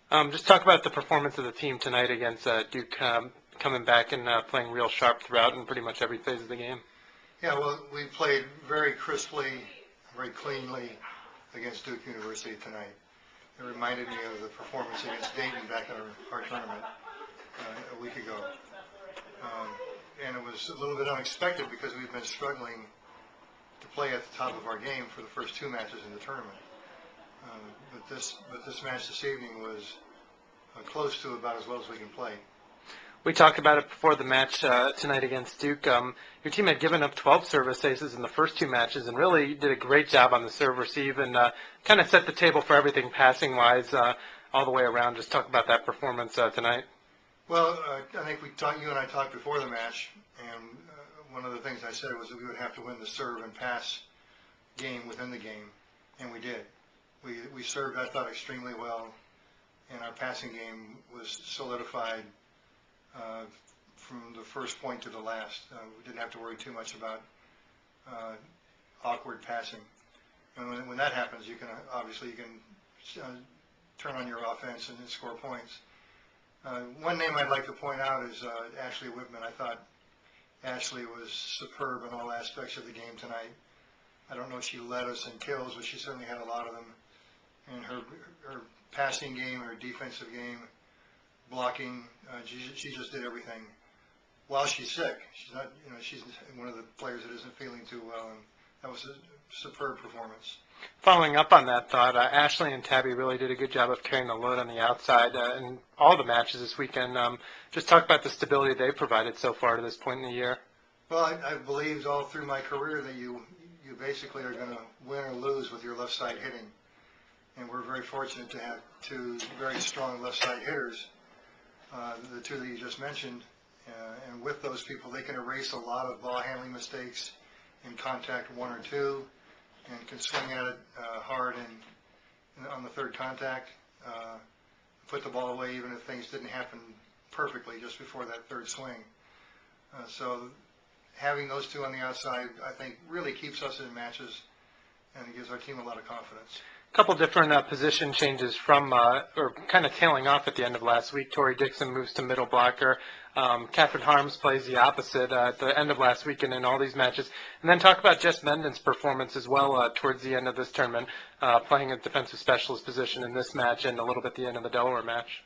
Just talk about the performance of the team tonight against Duke, coming back and playing real sharp throughout in pretty much every phase of the game. Yeah, well, we played very crisply, very cleanly against Duke University tonight. It reminded me of the performance against Dayton back in our tournament a week ago. And it was a little bit unexpected because we've been struggling to play at the top of our game for the first two matches in the tournament. But this match this evening was close to about as well as we can play. We talked about it before the match tonight against Duke. Your team had given up 12 service aces in the first two matches and really did a great job on the serve receive and kind of set the table for everything passing-wise all the way around. Just talk about that performance tonight. Well, I think you and I talked before the match, and one of the things I said was that we would have to win the serve and pass game within the game, and we did. We served, I thought, extremely well, and our passing game was solidified from the first point to the last. We didn't have to worry too much about awkward passing. And when that happens, you can turn on your offense and score points. One name I'd like to point out is Ashley Whitman. I thought Ashley was superb in all aspects of the game tonight. I don't know if she led us in kills, but she certainly had a lot of them. And her passing game, her defensive game, blocking, she just did everything. While she's sick, she's not, she's one of the players that isn't feeling too well, and that was a superb performance. Following up on that thought, Ashley and Tabby really did a good job of carrying the load on the outside in all the matches this weekend. Just talk about the stability they provided so far to this point in the year. Well, I believed all through my career that you basically are going to win or lose with your left side hitting. And we're very fortunate to have two very strong left side hitters, the two that you just mentioned. And with those people, they can erase a lot of ball handling mistakes in contact one or two, and can swing at it hard on the third contact, put the ball away even if things didn't happen perfectly just before that third swing. So having those two on the outside, I think, really keeps us in matches, and it gives our team a lot of confidence. A couple different position changes from, or kind of tailing off at the end of last week. Tori Dixon moves to middle blocker. Catherine Harms plays the opposite at the end of last week and in all these matches. And then talk about Jess Menden's performance as well towards the end of this tournament, playing a defensive specialist position in this match and a little bit at the end of the Delaware match.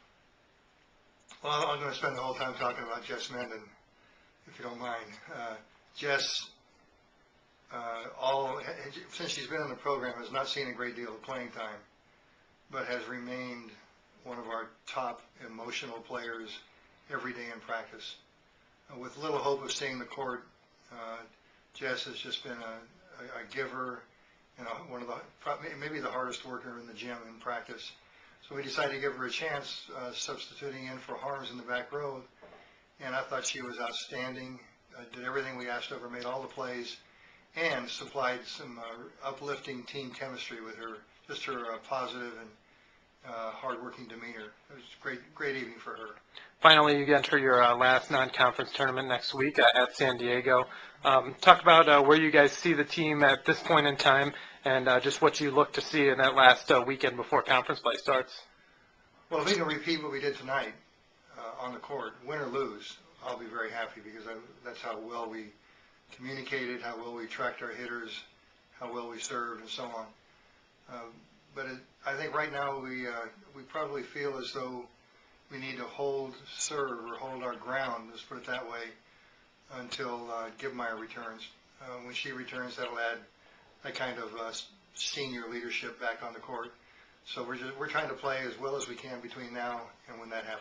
Well, I'm going to spend the whole time talking about Jess Menden, if you don't mind. Jess, since she's been in the program, has not seen a great deal of playing time, but has remained one of our top emotional players every day in practice. With little hope of seeing the court, Jess has just been a giver and one of maybe the hardest worker in the gym in practice. So we decided to give her a chance, substituting in for Harms in the back row, and I thought she was outstanding. Did everything we asked of her, made all the plays, and supplied some uplifting team chemistry with her, just her positive and hard-working demeanor. It was a great evening for her. Finally, you enter your last non-conference tournament next week at San Diego. Talk about where you guys see the team at this point in time and just what you look to see in that last weekend before conference play starts. Well, if we can repeat what we did tonight on the court, win or lose, I'll be very happy, because that's how well we communicated, how well we tracked our hitters, how well we served, and so on. But I think right now we probably feel as though we need to hold serve or hold our ground, let's put it that way, until Gibmeyer returns. When she returns, that'll add that kind of senior leadership back on the court. So we're trying to play as well as we can between now and when that happens.